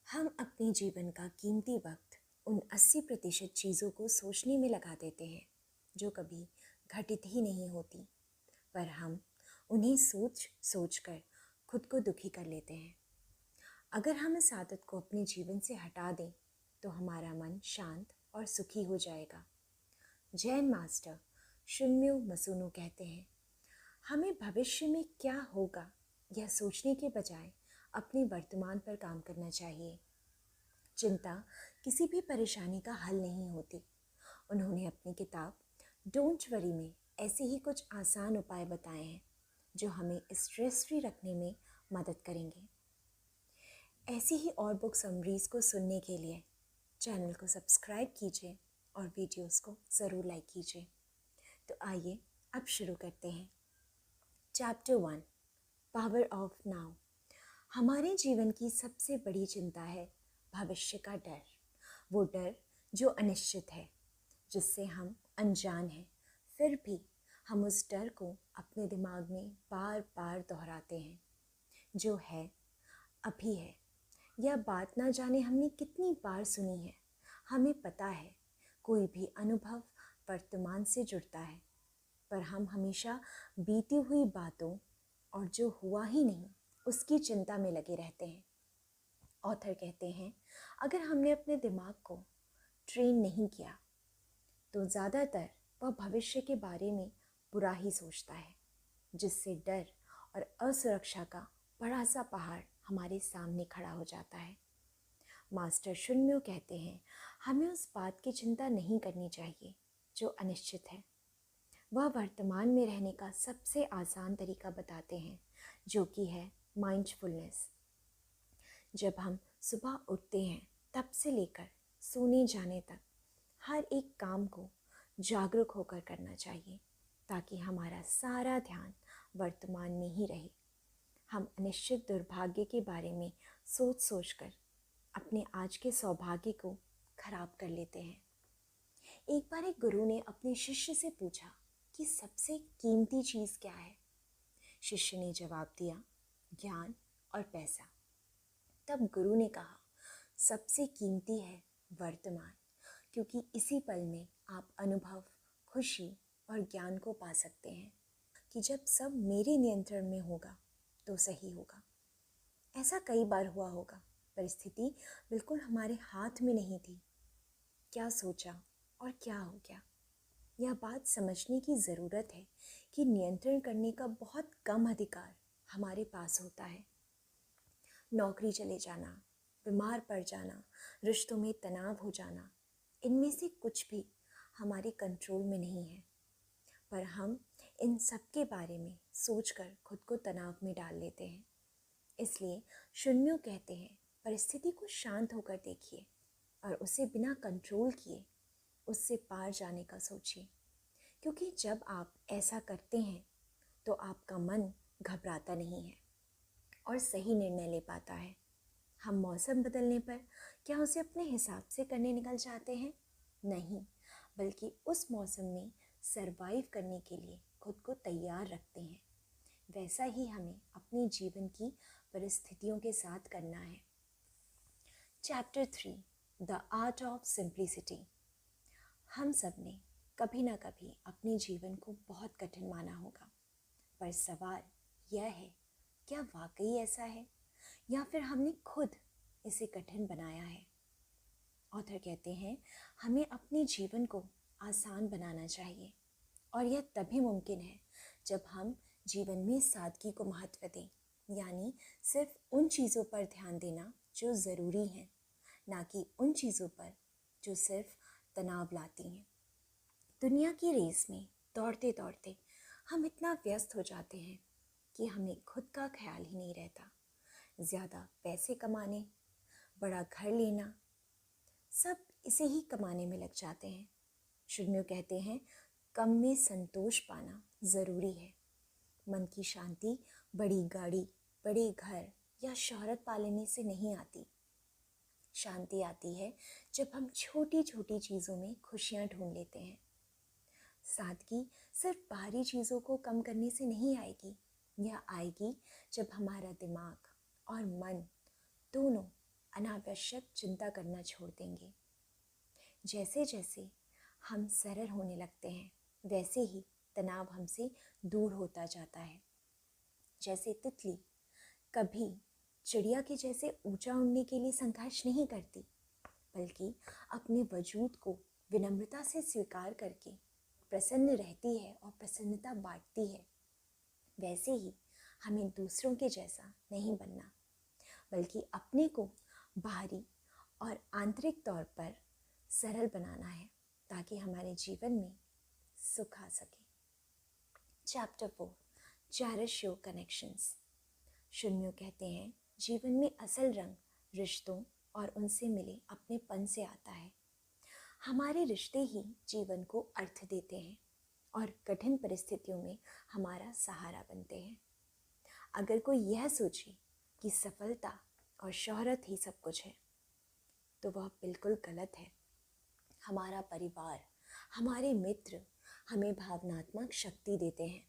हम अपने जीवन का कीमती वक्त उन 80% चीज़ों को सोचने में लगा देते हैं जो कभी घटित ही नहीं होती, पर हम उन्हें सोच सोच कर खुद को दुखी कर लेते हैं। अगर हम इस आदत को अपने जीवन से हटा दें तो हमारा मन शांत और सुखी हो जाएगा। जैन मास्टर शुन्म्यो मसुनो कहते हैं, हमें भविष्य में क्या होगा यह सोचने के बजाय अपने वर्तमान पर काम करना चाहिए। चिंता किसी भी परेशानी का हल नहीं होती। उन्होंने अपनी किताब डोंट वरी में ऐसे ही कुछ आसान उपाय बताए हैं जो हमें स्ट्रेस फ्री रखने में मदद करेंगे। ऐसी ही और बुक समरीज़ को सुनने के लिए चैनल को सब्सक्राइब कीजिए और वीडियोस को ज़रूर लाइक कीजिए। तो आइए अब शुरू करते हैं। Chapter 1, power of now. हमारे जीवन की सबसे बड़ी चिंता है भविष्य का डर। वो डर जो अनिश्चित है, जिससे हम अनजान हैं, फिर भी हम उस डर को अपने दिमाग में बार बार दोहराते हैं। जो है अभी है, यह बात ना जाने हमने कितनी बार सुनी है। हमें पता है कोई भी अनुभव वर्तमान से जुड़ता है, पर हम हमेशा बीती हुई बातों और जो हुआ ही नहीं उसकी चिंता में लगे रहते हैं। ऑथर कहते हैं, अगर हमने अपने दिमाग को ट्रेन नहीं किया तो ज़्यादातर वह भविष्य के बारे में बुरा ही सोचता है, जिससे डर और असुरक्षा का बड़ा सा पहाड़ हमारे सामने खड़ा हो जाता है। मास्टर शुन्म्यो कहते हैं, हमें उस बात की चिंता नहीं करनी चाहिए जो अनिश्चित है। वह वर्तमान में रहने का सबसे आसान तरीका बताते हैं, जो कि है माइंडफुलनेस। जब हम सुबह उठते हैं तब से लेकर सोने जाने तक हर एक काम को जागरूक होकर करना चाहिए, ताकि हमारा सारा ध्यान वर्तमान में ही रहे। हम अनिश्चित दुर्भाग्य के बारे में सोच सोचकर अपने आज के सौभाग्य को खराब कर लेते हैं। एक बार एक गुरु ने अपने शिष्य से पूछा कि सबसे कीमती चीज़ क्या है। शिष्य ने जवाब दिया, ज्ञान और पैसा। तब गुरु ने कहा, सबसे कीमती है वर्तमान, क्योंकि इसी पल में आप अनुभव, खुशी और ज्ञान को पा सकते हैं कि जब सब मेरे नियंत्रण में होगा तो सही होगा। ऐसा कई बार हुआ होगा, परिस्थिति बिल्कुल हमारे हाथ में नहीं थी। क्या सोचा और क्या हो गया। यह बात समझने की ज़रूरत है कि नियंत्रण करने का बहुत कम अधिकार हमारे पास होता है। नौकरी चले जाना, बीमार पड़ जाना, रिश्तों में तनाव हो जाना, इनमें से कुछ भी हमारे कंट्रोल में नहीं है, पर हम इन सब के बारे में सोचकर खुद को तनाव में डाल लेते हैं। इसलिए शुन्म्यो कहते हैं, परिस्थिति को शांत होकर देखिए और उसे बिना कंट्रोल किए उससे पार जाने का सोचिए, क्योंकि जब आप ऐसा करते हैं तो आपका मन घबराता नहीं है और सही निर्णय ले पाता है। हम मौसम बदलने पर क्या उसे अपने हिसाब से करने निकल जाते हैं? नहीं, बल्कि उस मौसम में सरवाइव करने के लिए खुद को तैयार रखते हैं। वैसा ही हमें अपने जीवन की परिस्थितियों के साथ करना है। Chapter 3, the art of simplicity. हम सब ने कभी ना कभी अपने जीवन को बहुत कठिन माना होगा, पर सवाल यह है, क्या वाकई ऐसा है या फिर हमने खुद इसे कठिन बनाया है? ऑथर कहते हैं, हमें अपने जीवन को आसान बनाना चाहिए, और यह तभी मुमकिन है जब हम जीवन में सादगी को महत्व दें, यानी सिर्फ उन चीज़ों पर ध्यान देना जो ज़रूरी हैं, ना कि उन चीज़ों पर जो सिर्फ तनाव लाती हैं। दुनिया की रेस में दौड़ते दौड़ते हम इतना व्यस्त हो जाते हैं कि हमें खुद का ख्याल ही नहीं रहता। ज़्यादा पैसे कमाने, बड़ा घर लेना, सब इसे ही कमाने में लग जाते हैं। शुन्म्यो कहते हैं, कम में संतोष पाना ज़रूरी है। मन की शांति बड़ी गाड़ी, बड़े घर या शोहरत पा लेने से नहीं आती। शांति आती है जब हम छोटी छोटी चीज़ों में खुशियाँ ढूंढ लेते हैं। सादगी सिर्फ बाहरी चीज़ों को कम करने से नहीं आएगी, यह आएगी जब हमारा दिमाग और मन दोनों अनावश्यक चिंता करना छोड़ देंगे। जैसे जैसे हम सरल होने लगते हैं वैसे ही तनाव हमसे दूर होता जाता है। जैसे तितली कभी चिड़िया के जैसे ऊंचा उड़ने के लिए संघर्ष नहीं करती, बल्कि अपने वजूद को विनम्रता से स्वीकार करके प्रसन्न रहती है और प्रसन्नता बांटती है, वैसे ही हमें दूसरों के जैसा नहीं बनना, बल्कि अपने को बाहरी और आंतरिक तौर पर सरल बनाना है ताकि हमारे जीवन में सुख आ सके। Chapter 4, cherish your connections. शुन्यो कहते हैं, जीवन में असल रंग रिश्तों और उनसे मिले अपनेपन से आता है। हमारे रिश्ते ही जीवन को अर्थ देते हैं और कठिन परिस्थितियों में हमारा सहारा बनते हैं। अगर कोई यह सोचे कि सफलता और शोहरत ही सब कुछ है, तो वह बिल्कुल गलत है। हमारा परिवार, हमारे मित्र हमें भावनात्मक शक्ति देते हैं,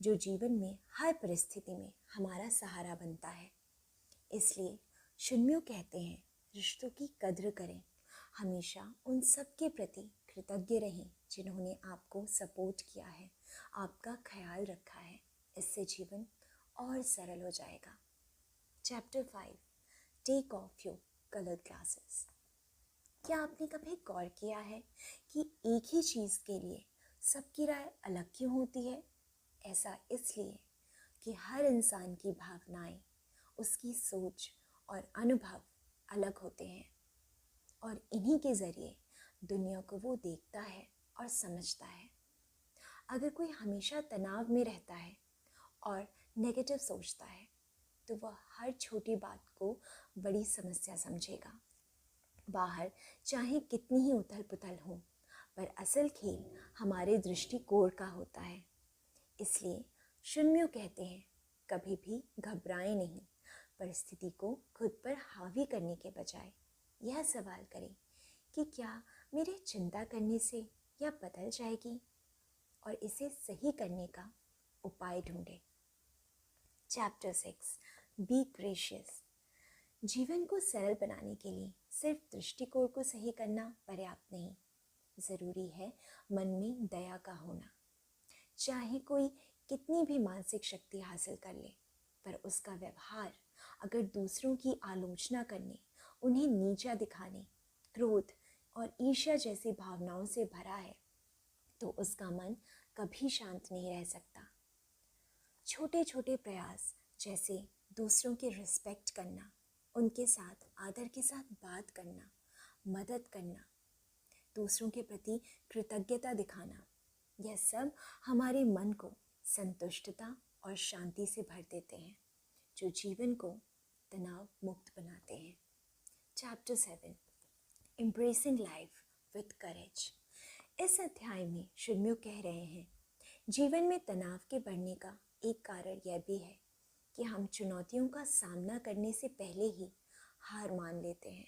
जो जीवन में हर परिस्थिति में हमारा सहारा बनता है। इसलिए शुन्यो कहते हैं, रिश्तों की कद्र करें, हमेशा उन सब के प्रति कृतज्ञ रहें जिन्होंने आपको सपोर्ट किया है, आपका ख्याल रखा है। इससे जीवन और सरल हो जाएगा। Chapter 5, take off your coloured glasses. क्या आपने कभी गौर किया है कि एक ही चीज़ के लिए सबकी राय अलग क्यों होती है? ऐसा इसलिए कि हर इंसान की भावनाएं, उसकी सोच और अनुभव अलग होते हैं और इन्हीं के ज़रिए दुनिया को वो देखता है और समझता है। अगर कोई हमेशा तनाव में रहता है और नेगेटिव सोचता है, तो वह हर छोटी बात को बड़ी समस्या समझेगा। बाहर चाहे कितनी ही उथल पुथल हो, पर असल खेल हमारे दृष्टिकोण का होता है। इसलिए शुन्यो कहते हैं, कभी भी घबराएं नहीं। परिस्थिति को खुद पर हावी करने के बजाय यह सवाल करें कि क्या मेरे चिंता करने से यह बदल जाएगी, और इसे सही करने का उपाय ढूंढें। Chapter 6, be gracious. जीवन को सरल बनाने के लिए सिर्फ दृष्टिकोण को सही करना पर्याप्त नहीं, ज़रूरी है मन में दया का होना। चाहे कोई कितनी भी मानसिक शक्ति हासिल कर ले, पर उसका व्यवहार अगर दूसरों की आलोचना करने, उन्हें नीचा दिखाने, क्रोध और ईर्ष्या जैसी भावनाओं से भरा है, तो उसका मन कभी शांत नहीं रह सकता। छोटे छोटे प्रयास जैसे दूसरों की रिस्पेक्ट करना, उनके साथ आदर के साथ बात करना, मदद करना, दूसरों के प्रति कृतज्ञता दिखाना, यह सब हमारे मन को संतुष्टता और शांति से भर देते हैं, जो जीवन को तनाव मुक्त बनाते हैं। Chapter 7, embracing life with courage. इस अध्याय में शुन्यो कह रहे हैं, जीवन में तनाव के बढ़ने का एक कारण यह भी है कि हम चुनौतियों का सामना करने से पहले ही हार मान लेते हैं।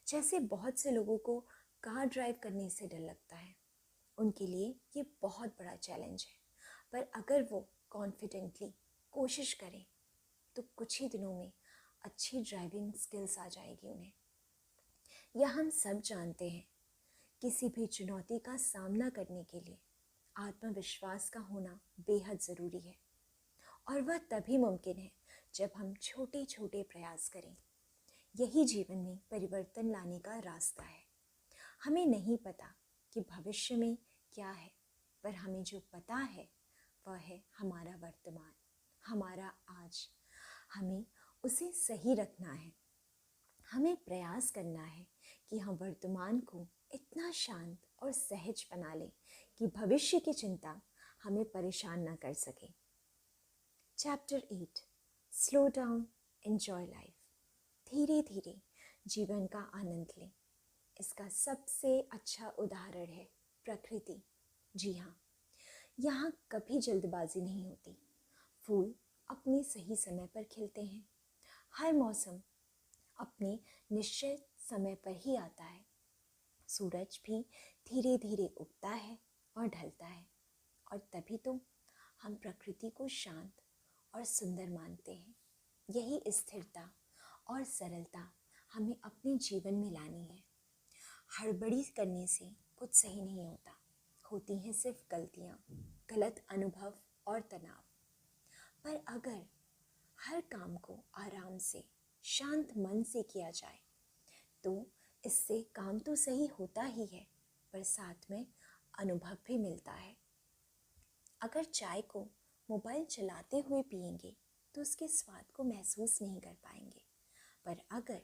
जैसे बहुत से लोगों को कार ड्राइव करने से डर लगता है, उनके लिए ये बहुत बड़ा चैलेंज है, पर अगर वो कॉन्फिडेंटली कोशिश करें तो कुछ ही दिनों में अच्छी ड्राइविंग स्किल्स आ जाएगी उन्हें। यह हम सब जानते हैं, किसी भी चुनौती का सामना करने के लिए आत्मविश्वास का होना बेहद ज़रूरी है, और वह तभी मुमकिन है जब हम छोटे छोटे प्रयास करें। यही जीवन में परिवर्तन लाने का रास्ता है। हमें नहीं पता कि भविष्य में क्या है, पर हमें जो पता है वह है हमारा वर्तमान, हमारा आज। हमें उसे सही रखना है। हमें प्रयास करना है कि हम वर्तमान को इतना शांत और सहज बना लें कि भविष्य की चिंता हमें परेशान ना कर सके। Chapter 8, slow down, enjoy life. धीरे धीरे जीवन का आनंद लें। इसका सबसे अच्छा उदाहरण है प्रकृति। जी हाँ, यहाँ कभी जल्दबाजी नहीं होती। फूल अपने सही समय पर खिलते हैं। हर मौसम अपने निश्चित समय पर ही आता है। सूरज भी धीरे धीरे उगता है और ढलता है, और तभी तो हम प्रकृति को शांत और सुंदर मानते हैं। यही स्थिरता और सरलता हमें अपने जीवन में लानी है। हड़बड़ी करने से कुछ सही नहीं होता, होती हैं सिर्फ गलतियाँ, गलत अनुभव और तनाव। पर अगर हर काम को आराम से, शांत मन से किया जाए तो इससे काम तो सही होता ही है, पर साथ में अनुभव भी मिलता है। अगर चाय को मोबाइल चलाते हुए पिएंगे तो उसके स्वाद को महसूस नहीं कर पाएंगे, पर अगर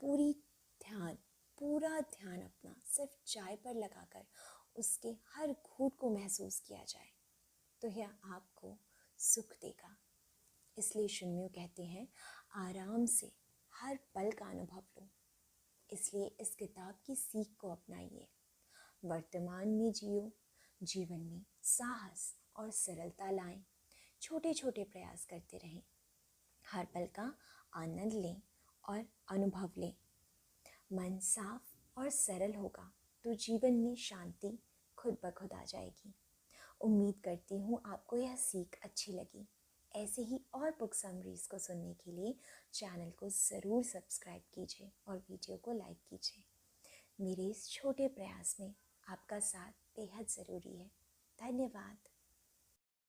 पूरी ध्यान पूरा ध्यान अपना सिर्फ चाय पर लगाकर उसके हर घूंट को महसूस किया जाए तो यह आपको सुख देगा। इसलिए शुन्यो कहते हैं, आराम से हर पल का अनुभव लो। इसलिए इस किताब की सीख को अपनाइए, वर्तमान में जियो, जीवन में साहस और सरलता लाएं, छोटे छोटे प्रयास करते रहें, हर पल का आनंद लें और अनुभव लें। मन साफ और सरल होगा तो जीवन में शांति खुद ब खुद आ जाएगी। उम्मीद करती हूँ आपको यह सीख अच्छी लगी। ऐसे ही और बुक समरीज को सुनने के लिए चैनल को ज़रूर सब्सक्राइब कीजिए और वीडियो को लाइक कीजिए। मेरे इस छोटे प्रयास में आपका साथ बेहद ज़रूरी है। धन्यवाद।